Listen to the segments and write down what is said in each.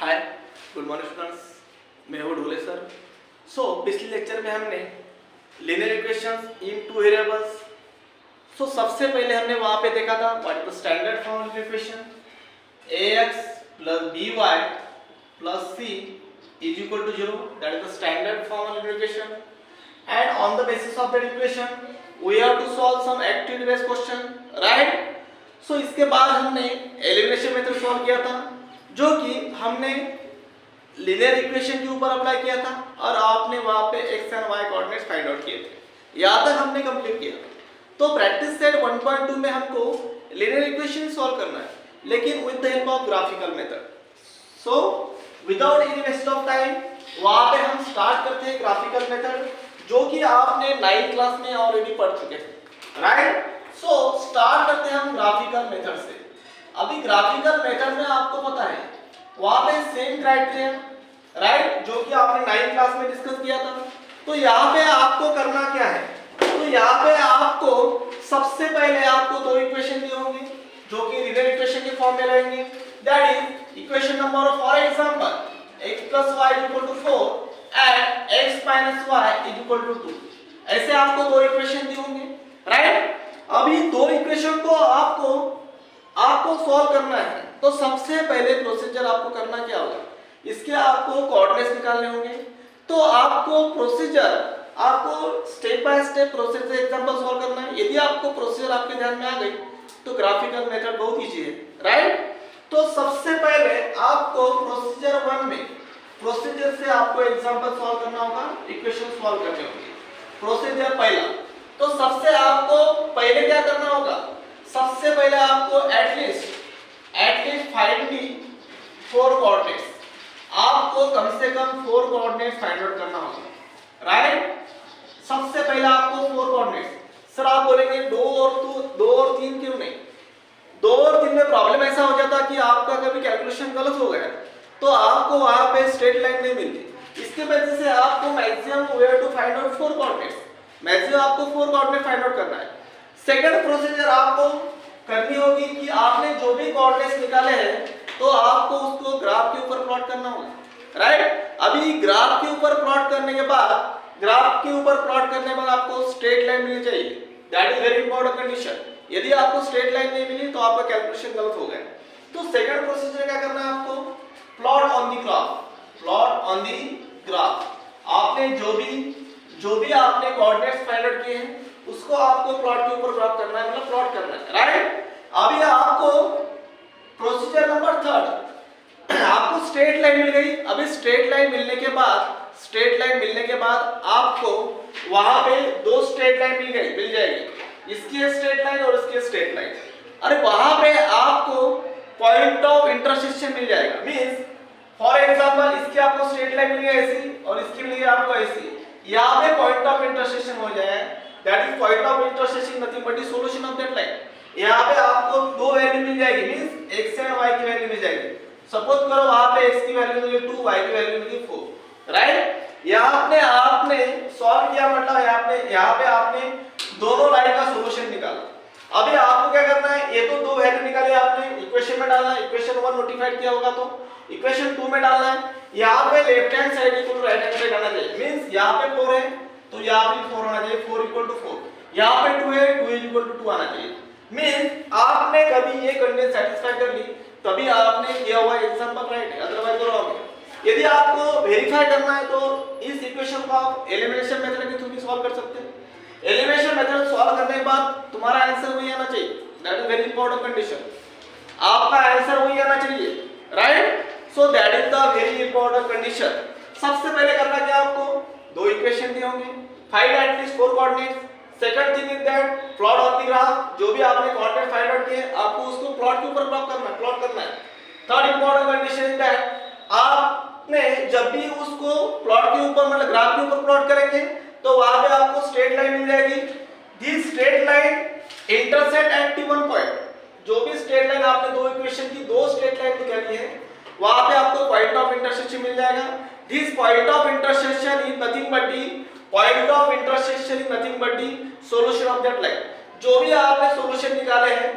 हाय, good morning students. मैं हूँ Dhole sir. पिछले लेक्चर में हमने लीनियर इक्वेशंस इन टू वेरिएबल्स। सबसे पहले हमने वहां पे देखा था what is the standard form of equation ax plus by plus c is equal to 0. That is the standard form of equation. And on the basis of that equation, we have to solve some activity based question, right? इसके बाद हमने elimination method solve किया था, जो कि हमने linear equation के ऊपर अप्लाई किया था और आपने वहां पे x and y coordinates find out किए थे। यहाँ तक हमने कंप्लीट किया। तो प्रैक्टिस सेट 1.2 में हमको लीनियर इक्वेशन सॉल्व करना है, लेकिन with the help of graphical method. Without any waste of time वहां पे हम स्टार्ट करते हैं ग्राफिकल मेथड, जो कि आपने 9th क्लास में ऑलरेडी पढ़ चुके हैं, राइट? स्टार्ट करते हैं हम ग्राफिकल मेथड से। अभी ग्राफिकल मेथड में आपको पता है वहां पे सेम क्राइटेरिया, राइट, जो कि आपने 9th क्लास में डिस्कस किया था। तो यहाँ पे आपको करना क्या है? तो यहाँ पे आपको सबसे पहले आपको दो इक्वेशन दिए होंगे जो कि लीनियर इक्वेशन के फॉर्म में रहेंगे। That is equation number for example x plus y equal to 4 and x minus y is equal to 2। ऐसे आपको दो इक्वेशन दिए होंगे, राइट? अभी दो इक्वेशन को आपको सॉल्व करना है। तो सबसे पहले प्रोसीजर आपको करना क्या होगा? इसके आपको कोऑर्डिनेट्स निकालने होंगे। तो आपको स्टेप बाय स्टेप प्रोसेस से एग्जांपल सॉल्व करना है। यदि आपको प्रोसीजर आपके ध्यान में आ गई तो ग्राफिकल मेथड बहुत इजी है, राइट? तो सबसे पहले आपको प्रोसीजर 1 में प्रोसीजर से आपको एग्जांपल सॉल्व करना होगा, इक्वेशन सॉल्व करने होंगे। प्रोसीजर पहला, तो सबसे आपको पहले क्या करना होगा? सबसे पहले आपको एटलीस्ट फाइंड दी 4 कोऑर्डिनेट्स। आपको कम से कम 4 कोऑर्डिनेट्स फाइंड आउट करना होगा, राइट? सबसे पहले आपको 4 कोऑर्डिनेट्स। सर आप बोलेंगे 2 और 3 क्यों नहीं? 2 और 3 में प्रॉब्लम ऐसा हो जाता कि आपका कभी कैलकुलेशन गलत हो गया तो आपको वहां पे स्ट्रेट लाइन नहीं मिलती। इसके वजह से आपको maximum we have to find out 4 coordinates. Maximum आपको 4 कोऑर्डिनेट फाइंड आउट करना है। सेकंड प्रोसीजर आपको करनी होगी कि आपने जो भी कोऑर्डिनेट्स निकाले हैं तो आपको उसको ग्राफ के ऊपर प्लॉट करना होगा, राइट? अभी ग्राफ के ऊपर प्लॉट करने के बाद आपको स्ट्रेट लाइन मिलनी चाहिए। That is very important condition. यदि आपको स्ट्रेट लाइन नहीं मिली तो आपका कैलकुलेशन गलत हो गया। तो सेकंड प्रोसीजर क्या करना है आपको? Plot on the graph. आपने जो भी आपने कोऑर्डिनेट्स फाइंड आउट किए हैं उसको आपको प्लॉट के ऊपर ग्राफ करना है, मतलब प्लॉट करना है, राइट? अभी आपको प्रोसीजर नंबर 3, आपको स्ट्रेट लाइन मिल गई। अभी स्ट्रेट लाइन मिलने के बाद आपको वहां पे 2 स्ट्रेट लाइन मिल जाएगी, इसकी स्ट्रेट लाइन और इसकी स्ट्रेट लाइन। अरे वहां पे आपको पॉइंट ऑफ इंटरसेक्शन मिल जाएगा। मींस फॉर एग्जांपल इसकी आपको स्ट्रेट लाइन मिल गई ऐसी और इसकी मिल गई आपको ऐसी। यहाँ पे पॉइंट ऑफ इंटरसेक्शन हो जाए, that is point of intersection nothing but the solution of that line. यहाँ पे आपको 2 वैल्यू मिल जाएगी, मींस x एंड y की वैल्यू मिल जाएगी। सपोज करो वहां पे x की वैल्यू मिल गई 2, y की वैल्यू मिल गई 4, राइट? यहाँ पे आपने सॉल्व किया, मतलब यहाँ पे आपने दोनों लाइन का सॉल्यूशन निकाला। अभी आपको क्या करना है? ये तो 2 वैल्यू निकाली आपने, इक्वेशन में डालना है। इक्वेशन 1 नोटिफाइड किया होगा तो इक्वेशन 2 में डालना है। यहाँ पे left hand side equal to right hand side आना चाहिए। मींस यहाँ पे 4 है तो यहाँ पे 4 होना चाहिए, 4 इक्वल टू 4। यहाँ पे 2 है, 2 इक्वल टू 2 आना चाहिए। मींस आपने कभी ये कंडीशन सेटिस्फाई कर ली तभी आपने किया हुआ एग्जांपल राइट है, अदरवाइज रॉन्ग है। यदि आपको वेरीफाई करना है तो इस इक्वेशन को आप एलिमिनेशन मेथड के थ्रू भी सॉल्व कर सकते हैं। एलिमिनेशन मेथड सॉल्व करने के बाद तुम्हारा आंसर वही आना चाहिए। That is very important condition. आपका आंसर वही आना चाहिए, right? So that is the very important condition. सबसे पहले करना क्या आपको? 2 इक्वेशन दिए होंगे, find at least 4 coordinates. Second thing is that plot on the graph. जो भी आपने कोऑर्डिनेट फाइंड आउट किए आपको उसको प्लॉट के ऊपर प्लॉट करना है। Third important condition is that आपने जब भी उसको प्लॉट के ऊपर, मतलब ग्राफ के ऊपर प्लॉट करेंगे तो वहां पे आपको स्ट्रेट लाइन मिल जाएगी। This straight line intersect at T1 point. जो भी स्ट्रेट लाइन आपने 2 इक्वेशन की 2 स्ट्रेट लाइन निकाली है वहां पे आपको पॉइंट ऑफ इंटरसेक्शन मिल जाएगा। This point of intersection is nothing but the solution of that line. जो भी आपने सॉल्यूशन निकाले हैं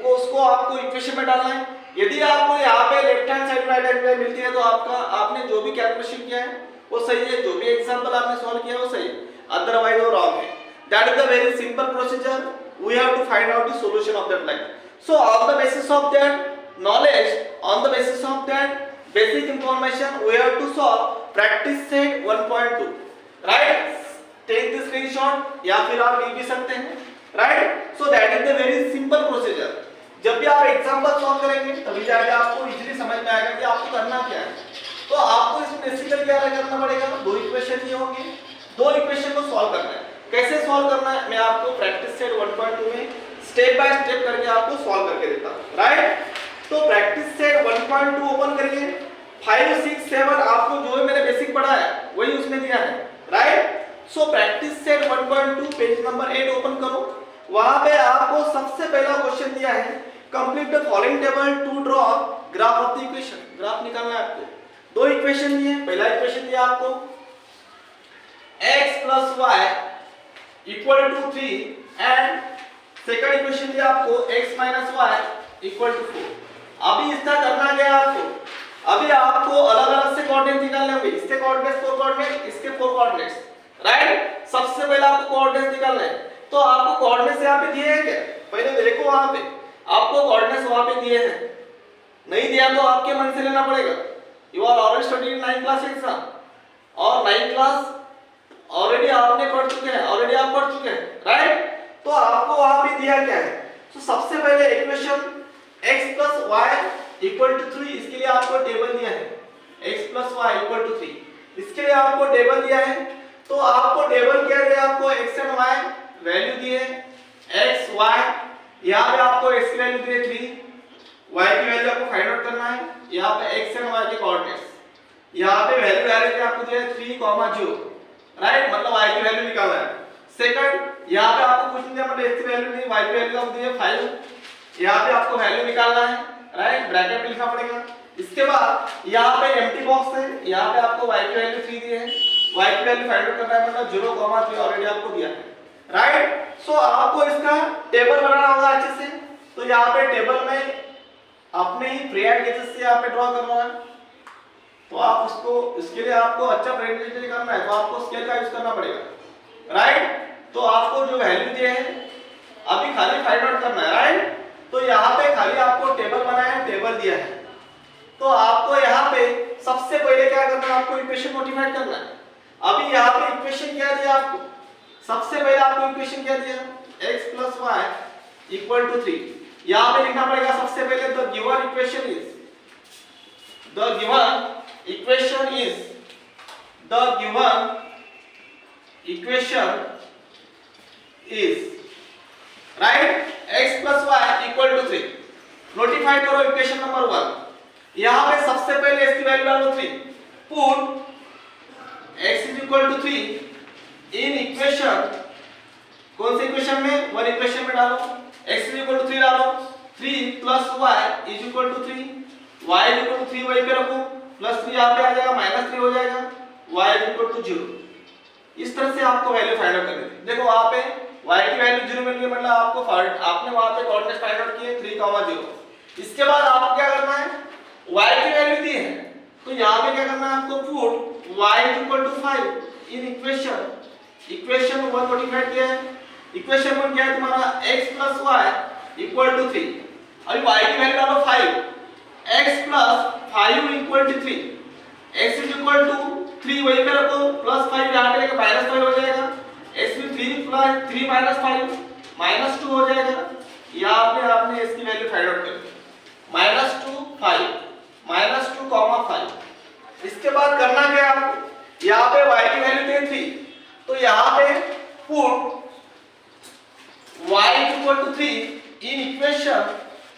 उसको आपको इक्वेशन में डालना है। यदि आपको यहाँ पे left hand side right hand side मिलती है तो आपका आपने जो भी कैलकुलेशन किया है वो सही है, जो भी एग्जांपल आपने सॉल्व किया है वो सही है, अदरवाइज वो रॉन्ग है। That is the very simple procedure, we have to find out the solution of that like. So on the basis of that knowledge, on the basis of that basic information, we have to solve practice set 1.2, right. Take the screenshot या फिर आप लिख भी सकते हैं, right. So that is the very simple procedure. जब भी आप एग्जांपल सॉल्व करेंगे तभी जाके आपको इजीली समझ में आएगा कि आपको करना क्या है। तो आपको इसमें बेसिकली क्या करना पड़ेगा, दो इक्वेशन ये होंगे, दो इक्वेशन को सॉल्व करना है। कैसे सॉल्व करना है मैं आपको प्रैक्टिस सेट 1.2 में स्टेप बाय स्टेप करके आपको सॉल्व करके देता हूं, राइट। तो प्रैक्टिस सेट 1.2 ओपन करिए, 5 6 7 आपको जो भी मैंने बेसिक पढ़ा है वही उसमें दिया है, right. So practice set 1.2 page number 8 open करो। वहां पे आपको सबसे पहला क्वेश्चन दिया है, complete the following table to draw graph of the equation. Graph निकालना है आपको। दो इक्वेशन दिए, पहला इक्वेशन दिया आपको x + y = 3 and second equation दिया आपको x - y = 4। अभी इसका करना क्या है आपको, अभी आपको अलग-अलग से कोऑर्डिनेट निकालने होंगे। इसके कोऑर्डिनेट्स 4 कोऑर्डिनेट, इसके 4 कोऑर्डिनेट्स, राइट। सबसे पहले आपको कोऑर्डिनेट्स निकालना है। तो आपको कोऑर्डिनेट्स यहां पे दिए हैं क्या, पहले देखो वहां पे आपको कोऑर्डिनेट्स वहां पे दिए हैं, नहीं दिया तो आपके मन से लेना पड़ेगा। You are already studied 9th class exam और 9th क्लास ऑलरेडी आपने पढ़ चुके हैं, ऑलरेडी आप पढ़ चुके हैं, राइट। तो आपको वहां पे दिया क्या है, तो सबसे पहले इक्वेशन x + y = 3, इसके लिए आपको टेबल दिया है x + y = 3, इसके लिए आपको टेबल दिया है। तो आपको टेबल क्या दिया, आपको x एंड y वैल्यू दी है, x y, यहां पे आपको x की वैल्यू दी है 3, y की वैल्यू आपको फाइंड आउट करना है। यहां पे x एंड y के कोऑर्डिनेट्स, यहां पे वैल्यू डायरेक्टली आपको दिया है 3, 0, राइट, मतलब y की वैल्यू निकालना है। सेकंड यहां पे आपको कुछ नहीं दिया, मतलब x की वैल्यू नहीं, y की वैल्यू आपको दी है 5, यहां पे आपको वैल्यू निकालना है, राइट, ब्रैकेट में लिखना पड़ेगा। इसके बाद यहां पे एम्प्टी बॉक्स है, यहां पे आपको y की वैल्यू 3 दी है, y की वैल्यू फाइंड आउट करना है, मतलब 0, 3 ऑलरेडी आपको दिया है, राइट। सो आपको इसका टेबल बनाना होगा अच्छे से। तो यहाँ पे टेबल में अपने ही फ्री हैंड गेजेस से यहाँ पे ड्रॉ करना है। तो आप उसको, इसके लिए आपको अच्छा प्रेजेंटेशन करना है तो आपको स्केल का यूज करना पड़ेगा, राइट। तो आपको जो वैल्यू दिए हैं अभी खाली फाइंड आउट करना है, राइट। तो यहाँ पे खाली आपको टेबल बनाया है, टेबल दिया है। तो आपको यहाँ पे सबसे पहले क्या करना है, आपको इक्वेशन मॉडिफाइड करना है। अभी यहाँ पे इक्वेशन क्या दिया आपको, सबसे पहले आपको इक्वेशन क्या दिया, x + y = 3। यहां पे लिखना पड़ेगा सबसे पहले the given equation is, the given equation is, the given equation is, right, x + y = 3। Notify करो इक्वेशन नंबर 1। यहां पे सबसे पहले इसकी वैल्यू डालो 3, पुट x = 3 इन इक्वेशन, कौन सी इक्वेशन में, वन इक्वेशन में डालो, x = 3 डालो, 3 + y = 3, y = 3 वहीं पे रखो, +3 यहाँ पे आ जाएगा, -3 हो जाएगा, y = 0। इस तरह से आपको वैल्यू फाइंड आउट करनी थी। देखो वहां पे y की वैल्यू 0 मिल गई, मतलब आपको आपने वहां पे कोऑर्डिनेट फाइंड आउट किए 3, 0। इसके बाद आपको क्या करना है, y की वैल्यू दी है तो यहाँ पे क्या करना है आपको, put y = 5 in equation, equation 1 modified किया है। इक्वेशन 1 क्या है तुम्हारा, x + y = 3। अभी y की वैल्यू डालो 5, x + 5 = 3, x = 3 वहीं पे रखो, +5 यहां पे लेके -5 हो जाएगा, x में 3 - 5 -2 हो जाएगा। यहां पे आपने इसकी वैल्यू फाइंड आउट कर दी, -2 5 -2, 5। इसके बाद करना क्या है आपको, यहां पे y की वैल्यू दी 3, तो यहां पे put y = 3 in equation,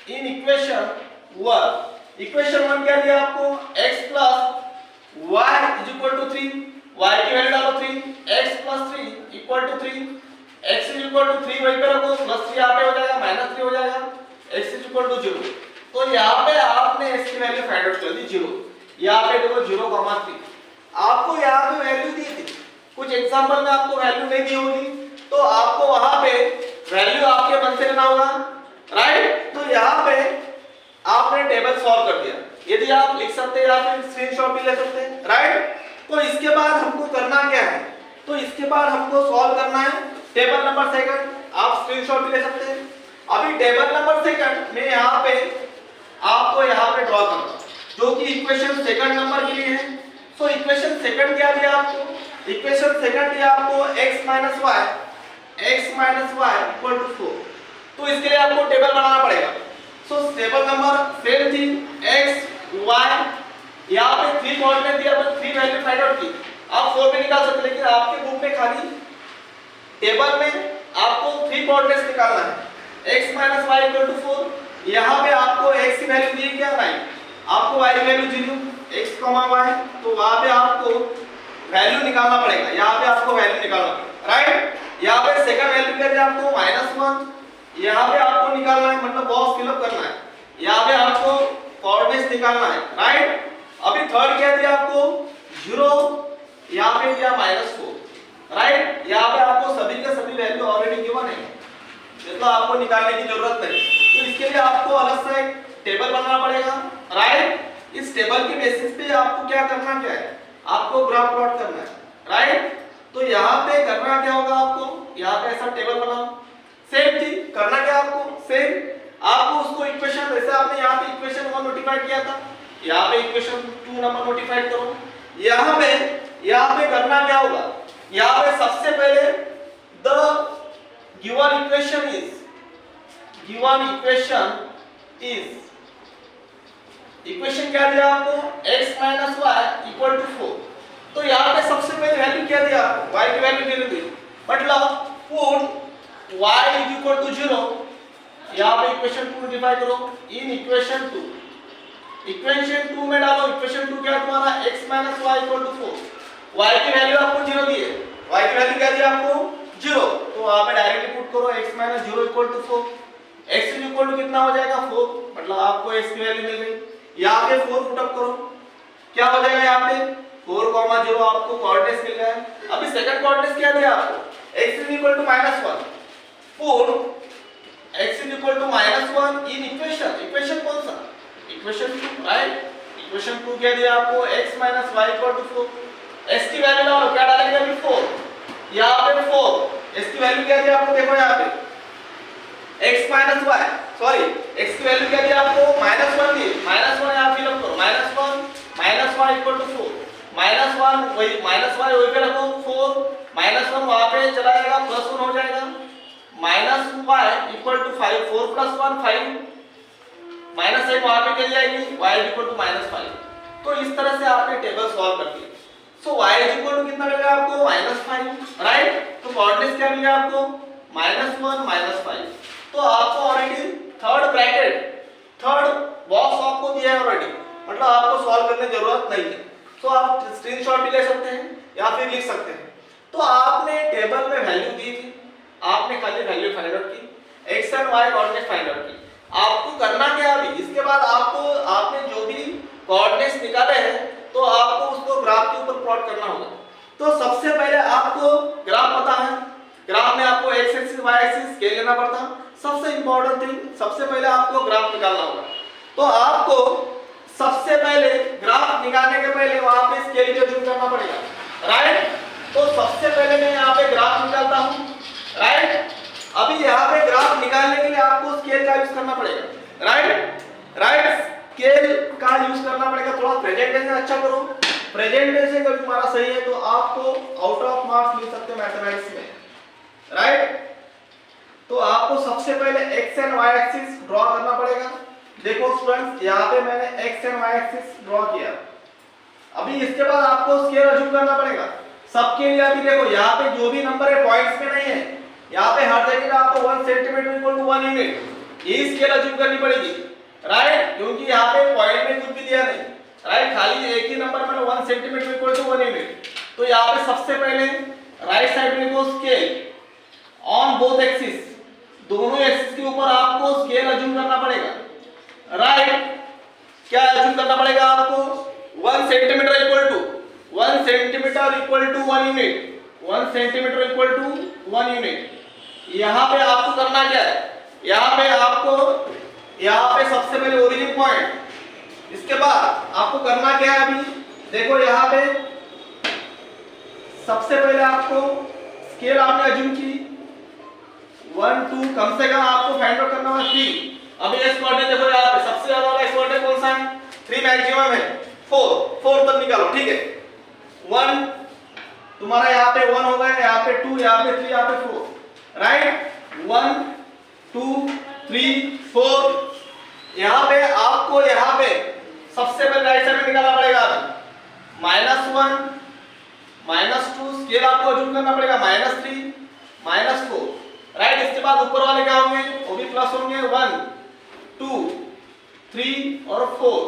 in equation 1। Equation 1 क्या दिया आपको, x + y = 3, y की वैल्यू डालो 3, x + 3 = 3, x = 3 वहीं पे रखो, +3 यहाँ पे हो जाएगा, -3 हो जाएगा, x = 0। तो यहाँ पे आपने इसकी वैल्यू फाइंड आउट कर दी 0। यहाँ पे देखो 0, 3 आपको यहाँ पे वैल्यू दी थी, कुछ एग्जांपल में आपको वैल्यू नहीं दी होगी तो आपको वहां पे वैल्यू आपके मन से लेना होगा, राइट। तो यहाँ पे आपने टेबल सॉल्व कर दिया, यदि आप लिख सकते हैं या फिर स्क्रीनशॉट भी ले सकते हैं, राइट। तो इसके बाद हमको करना क्या है, तो इसके बाद हमको सॉल्व करना है टेबल नंबर सेकंड, आप स्क्रीनशॉट भी ले सकते हैं। अभी टेबल नंबर सेकंड में यहाँ पे आपको यहाँ पे ड्रॉ करना जो कि इक्वेशन सेकंड नंबर के लिए है। सो इक्वेशन सेकंड क्या दिया आपको, इक्वेशन सेकंड दिया आपको x - y इक्वल टू 4। तो इसके लिए आपको टेबल बनाना पड़ेगा। सो टेबल नंबर सेम थी x y, यहाँ पे 3 कोऑर्डिनेट दिया, पर 3 वैल्यू फाइंड आउट की, आप 4 पे निकाल सकते, लेकिन आपके बुक में खाली टेबल में आपको 3 कोऑर्डिनेट्स निकालना है। x - y इक्वल टू 4, यहाँ पे आपको x की वैल्यू दी क्या 9, आपको y की वैल्यू 0, x, y, तो वहां पे आपको वैल्यू निकालना पड़ेगा, यहाँ पे आपको वैल्यू निकालना पड़ेगा, राइट। यहाँ पे सेकंड वैल्यू क्या दिया आपको -1, यहाँ पे आपको निकालना है, मतलब बॉक्स फिलअप करना है, यहाँ पे आपको कोऑर्डिनेट्स निकालना है, राइट। अभी थर्ड क्या दिया आपको 0, यहाँ पे दिया -4, राइट। यहाँ पे आपको सभी के सभी वैल्यू ऑलरेडी गिवन है, मतलब आपको निकालने की जरूरत नहीं। तो इसके लिए आपको अलग से एक टेबल बनाना पड़ेगा, राइट। इस टेबल के बेसिस पे आपको क्या करना क्या है, आपको ग्राफ प्लॉट करना है, राइट। तो यहाँ पे करना क्या होगा आपको, यहाँ पे ऐसा टेबल बनाओ, सेम चीज करना क्या आपको, सेम आपको उसको इक्वेशन, जैसे आपने यहाँ पे इक्वेशन 1 नोटिफाइड किया था, यहाँ पे इक्वेशन 2 नंबर नोटिफाइड करो। यहाँ पे करना क्या होगा, यहाँ पे सबसे पहले the given equation is equation क्या दिया आपको x - y इक्वल टू 4। तो यहाँ पे सबसे पहले वैल्यू क्या दिया आपको, y की वैल्यू दे दी, मतलब put y is equal to 0, यहाँ पे इक्वेशन 2 डिफाइन करो, इन इक्वेशन 2 में डालो, इक्वेशन 2 क्या तुम्हारा x - y equal to 4, y की वैल्यू आपको 0 दी है, y की वैल्यू क्या दी आपको 0, तो वहां पे डायरेक्टली पुट करो x - 0 equal to 4, x equal to कितना हो जाएगा 4, मतलब आपको x की वैल्यू मिल गई। यहाँ पे 4 पुट अप करो, क्या हो जाएगा यहाँ पे 4, 0 आपको कोऑर्डिनेट्स मिल गए। अभी सेकंड कोऑर्डिनेट्स क्या दिया आपको, x equal to -1, put x equal to -1 in equation कौन सा, इक्वेशन 2, राइट। इक्वेशन 2 क्या दिया आपको x - y equal to 4, x की वैल्यू डालो, क्या डालेंगे अभी 4, यहाँ पे 4, x की वैल्यू क्या दिया आपको, देखो यहाँ पे x - y, सॉरी x की वैल्यू क्या दिया आपको -1 दी, -1 यहाँ फिल अप करो, -1 - y इक्वल टू 4, -1 वही -y वही पे रखो 4, -1 वहां पे चला जाएगा, +1 हो जाएगा, -y इक्वल टू 5, 4 + 1 5, -1 वहां पे चली जाएगी, y इक्वल टू -5। तो इस तरह से आपने टेबल सॉल्व कर दिया। सो y इक्वल टू कितना मिलेगा आपको -5, राइट। तो कोऑर्डिनेट्स क्या मिलेगा आपको -1 -5। तो आपको ऑलरेडी थर्ड बॉक्स आपको दिया है ऑलरेडी, मतलब आपको सॉल्व करने की जरूरत नहीं है। तो आप स्क्रीनशॉट भी ले सकते हैं या फिर लिख सकते हैं। तो आपने टेबल में वैल्यू दी थी, आपने खाली वैल्यू फाइंड आउट की, x and y coordinate find out की। आपको करना क्या अभी, इसके बाद आपने जो भी कोऑर्डिनेट्स निकाले हैं तो आपको उसको ग्राफ के ऊपर प्लॉट करना होगा। तो सबसे पहले आपको ग्राफ पता है, ग्राफ में आपको x axis y axis scale लेना पड़ता है। सबसे इंपॉर्टेंट थिंग, सबसे पहले आपको ग्राफ निकालना होगा। तो आपको सबसे पहले ग्राफ निकालने के पहले वहां पे स्केल का यूज करना पड़ेगा, राइट। तो सबसे पहले मैं यहाँ पे ग्राफ निकालता हूँ, राइट। अभी यहाँ पे ग्राफ निकालने के लिए आपको स्केल का यूज करना पड़ेगा, राइट। स्केल का यूज करना पड़ेगा। थोड़ा प्रेजेंटेशन अच्छा करो, प्रेजेंटेशन अगर तुम्हारा सही है तो आपको आउट ऑफ मार्क्स मिल सकते हैं मैथमेटिक्स में, राइट। तो आपको सबसे पहले x and y axis draw करना पड़ेगा। देखो स्टूडेंट्स, यहाँ पे मैंने x and y axis draw किया। अभी इसके बाद आपको स्केल अज्यूम करना पड़ेगा सबके लिए। अभी देखो यहाँ पे जो भी नंबर है पॉइंट्स में नहीं है, यहाँ पे हर जगह पे आपको 1 सेंटीमीटर इक्वल टू 1 यूनिट ये स्केल अज्यूम करनी पड़ेगी, राइट। क्योंकि यहाँ पे पॉइंट में कुछ भी दिया नहीं, राइट, खाली एक ही नंबर में 1 सेंटीमीटर इक्वल टू 1 यूनिट। तो यहाँ पे सबसे पहले राइट साइड में लिखो स्केल ऑन बोथ एक्सिस, दोनों एक्सिस के ऊपर आपको स्केल अज्यूम करना पड़ेगा, राइट। क्या अज्यूम करना पड़ेगा आपको 1 centimetre equal to 1 centimetre equal to 1 unit, 1 centimetre equal to 1 unit. यहाँ पे आपको करना क्या है, यहाँ पे आपको यहाँ पे सबसे पहले ओरिजिन पॉइंट, इसके बाद आपको करना क्या है, अभी देखो यहाँ पे सबसे पहले आपको स्केल आपने अज्यूम की 1 2, कम से कम आपको फाइंड आउट करना होगा 3। अभी इस कोऑर्डिनेट देखो यहाँ पे सबसे ज्यादा वाला कोऑर्डिनेट कौन सा है, 3 मैक्सिमम है, 4 तक निकालो, ठीक है। 1 तुम्हारा यहाँ पे 1 होगा, यहाँ पे 2, यहाँ पे 3, यहाँ पे 4, राइट। 1 2 3 4। यहाँ पे आपको यहाँ पे सबसे पहले राइट साइड में निकालना पड़ेगा, -1 -2, स्केल आपको अज्यूम करना पड़ेगा -3 -4, राइट। इसके बाद ऊपर वाले क्या होंगे, वो भी प्लस होंगे, 1 2 3 और 4,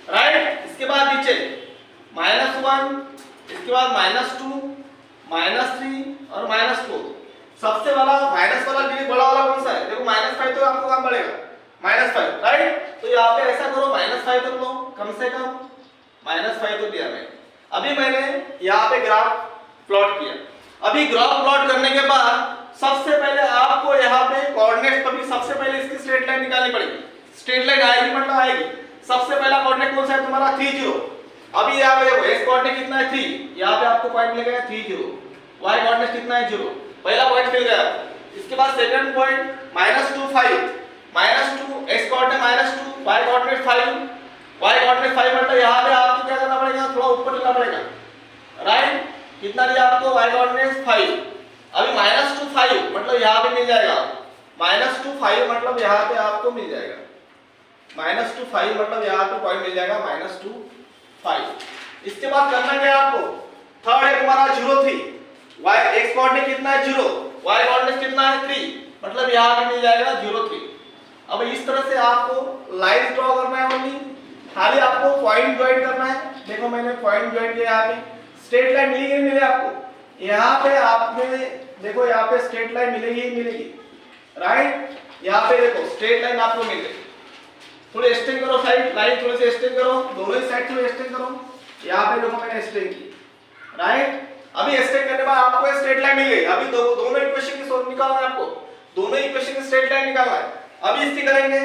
राइट। इसके बाद नीचे -1, इसके बाद -2 -3 और -4। सबसे वाला माइनस वाला डिग्री बड़ा वाला कौन सा है, देखो -5 तो आपको काम पड़ेगा, -5, राइट। तो यहाँ पे ऐसा करो -5 तक लो, कम से कम -5 तो दिया मैंने। अभी मैंने यहाँ पे ग्राफ प्लॉट किया। अभी ग्राफ प्लॉट करने के बाद सबसे पहले आपको यहाँ पे कोऑर्डिनेट, तभी सबसे पहले इसकी स्ट्रेट लाइन निकालनी पड़ेगी। स्ट्रेट लाइन आएगी मतलब आएगी। सबसे पहला कोऑर्डिनेट कौन सा है तुम्हारा, 3 0। अभी यहाँ पे देखो एक्स कोऑर्डिनेट कितना है 3, यहाँ पे आपको पॉइंट मिलेगा 3 0, वाई कोऑर्डिनेट कितना है 0, पहला पॉइंट मिल गया। इसके बाद second point -2 5, -2 x coordinate -2, y coordinate 5, y coordinate 5 मतलब यहाँ पे आपको क्या करना पड़ेगा, थोड़ा ऊपर लेना पड़ेगा, राइट। कितना दिया आपको, वाई कोऑर्डिनेट 5। अभी -2 5 मतलब यहाँ पे मिल जाएगा, -2 5 मतलब यहाँ पे आपको मिल जाएगा, -2 5 मतलब यहाँ पे पॉइंट मिल जाएगा -2 5। इसके बाद करना क्या है आपको, थर्ड है तुम्हारा 0 3, y x कोऑर्डिनेट कितना है 0, y कोऑर्डिनेट कितना है 3, मतलब यहाँ पे मिल जाएगा 0 3। अब इस तरह से आपको लाइन ड्रॉ करना है, ओनली खाली आपको पॉइंट ज्वाइन करना है। देखो मैंने पॉइंट ज्वाइन किया, यहाँ पे स्ट्रेट लाइन मिलेगी नहीं मिले आपको, यहाँ पे आपने देखो यहाँ पे स्ट्रेट लाइन मिलेगी ही मिलेगी, राइट। यहाँ पे देखो स्ट्रेट लाइन आपको मिल गई, थोड़ी एक्सटेंड करो साइड लाइन, थोड़ी सी एक्सटेंड करो, दोनों ही साइड थोड़ी एक्सटेंड करो। यहाँ पे देखो मैंने एक्सटेंड की, राइट। अभी एक्सटेंड करने के बाद आपको स्ट्रेट लाइन मिल गई। अभी दोनों इक्वेशन की सोल्व निकालना है आपको, दोनों इक्वेशन की स्ट्रेट लाइन निकालना है। अभी इसकी करेंगे,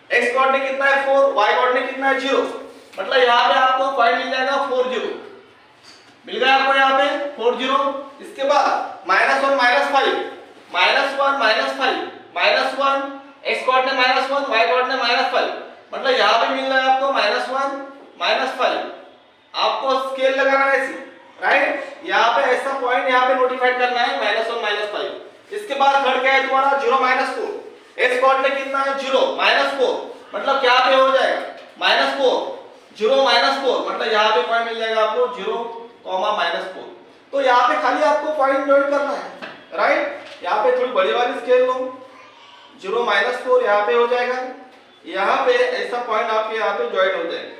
x कोऑर्डिनेट कितना है 4, y कोऑर्डिनेट कितना है 0, मतलब यहाँ पे आपको पॉइंट मिल जाएगा 4 0, मिल गया आपको यहाँ पे 4 0। इसके बाद -1 -5, -1 -5 x कोऑर्डिनेट -1, y कोऑर्डिनेट -5, मतलब यहाँ पे मिल रहा है आपको -1 -5। आपको स्केल लगाना है ऐसे, राइट। यहाँ पे ऐसा पॉइंट यहाँ पे नोटिफाइड करना है -1 -5। इसके बाद थर्ड क्या है तुम्हारा 0 -4, x कोऑर्डिनेट कितना है 0 -4, मतलब क्या पे हो जाएगा -4 0 -4, मतलब यहाँ पे पॉइंट मिल जाएगा आपको 0 -4। तो यहाँ पे खाली आपको पॉइंट ज्वाइन करना है, राइट। यहाँ पे थोड़ी बड़ी वाली स्केल लो, 0 -4 यहाँ पे हो जाएगा, यहाँ पे ऐसा पॉइंट आपके यहाँ पे ज्वाइन हो जाएगा,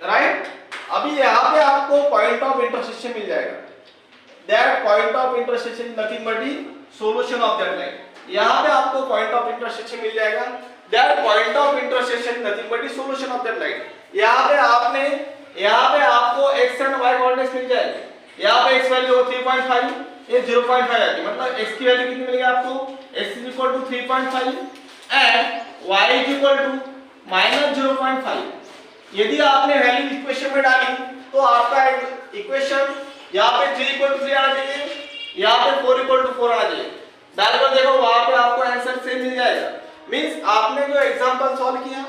राइट। अभी यहाँ पे आपको पॉइंट ऑफ इंटरसेक्शन मिल जाएगा, that point of intersection nothing but the solution of that line. यहाँ पे आपको पॉइंट ऑफ इंटरसेक्शन मिल जाएगा, that point of intersection nothing but the solution of that line. यहाँ पे आपको x एंड y कोऑर्डिनेट्स मिल जाएंगे। यहाँ पे x वैल्यू हो 3.5, ये 0.5 आती, मतलब x की वैल्यू कितनी मिलेगी आपको, x is equal to 3.5 and y is equal to -0.5। यदि आपने वैल्यू इक्वेशन में डाली तो आपका इक्वेशन यहाँ पे 3 आना चाहिए, यहाँ पे 4 आना चाहिए। डालकर देखो वहां पे आपको आंसर सेम मिल जाएगा। मींस आपने जो एग्जांपल सॉल्व किया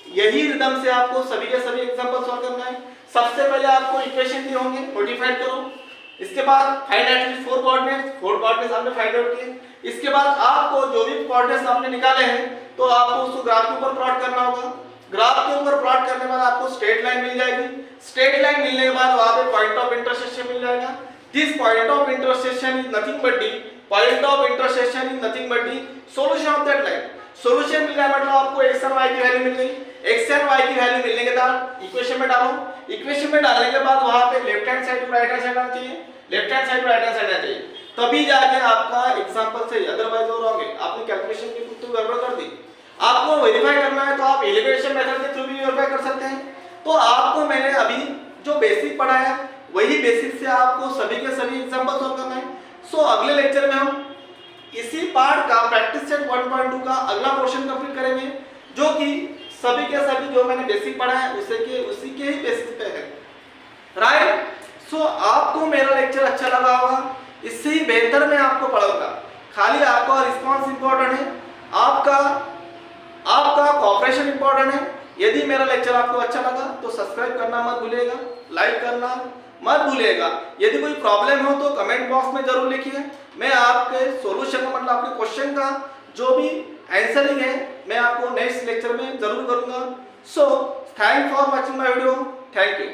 यही रिदम से आपको सभी के सभी एग्जांपल सॉल्व करना है। सबसे पहले आपको इक्वेशन दिए होंगे, मॉडिफाइड करो। इसके बाद फाइंड एटलीस्ट 4 कोऑर्डिनेट्स आपने फाइंड आउट किए। इसके बाद आपको जो भी कोऑर्डिनेट्स आपने निकाले हैं तो आपको उसको ग्राफ के ऊपर प्लॉट करना होगा। ग्राफ के ऊपर प्लॉट करने के बाद आपको स्ट्रेट लाइन मिल जाएगी। स्ट्रेट लाइन मिलने के बाद वहां पे पॉइंट ऑफ इंटरसेक्शन मिल जाएगा। This point of intersection is nothing but the point of intersection is nothing but the solution of that line. Solution मिल गया मतलब आपको x और y की वैल्यू मिल गई। x और y की वैल्यू मिलने के बाद इक्वेशन में डालो। इक्वेशन में डालने के बाद वहां पे लेफ्ट हैंड साइड और राइट हैंड साइड आना चाहिए, लेफ्ट हैंड साइड और राइट हैंड साइड आना चाहिए, तभी जाके आपका एग्जांपल सही। अदरवाइज और होंगे आपने कैलकुलेशन की कुछ तो गड़बड़ कर दी। आपको वेरीफाई करना है तो आप एलिमिनेशन मेथड के थ्रू भी वेरीफाई कर सकते हैं। तो आपको मैंने अभी जो बेसिक पढ़ाया वही बेसिक से आपको सभी के सभी एग्जांपल सॉल्व करना है। सो अगले लेक्चर में हम इसी पार्ट का प्रैक्टिस सेट 1.2 का अगला पोर्शन कंप्लीट करेंगे, जो कि सभी के सभी जो मैंने बेसिक पढ़ा है उसी के ही बेसिस पे है, राइट। सो आपको मेरा लेक्चर अच्छा लगा होगा, इससे ही बेहतर मैं आपको पढ़ाऊंगा। खाली आपका रिस्पांस इंपॉर्टेंट है, आपका कोऑपरेशन इंपॉर्टेंट है। यदि मेरा लेक्चर आपको अच्छा लगा तो सब्सक्राइब करना मत भूलिएगा, लाइक करना मत भूलिएगा। यदि कोई प्रॉब्लम हो तो कमेंट बॉक्स में जरूर लिखिए, मैं आपके सॉल्यूशन का मतलब आपके क्वेश्चन का जो भी आंसरिंग है मैं आपको नेक्स्ट लेक्चर में जरूर करूंगा। So thank for watching my video, thank you.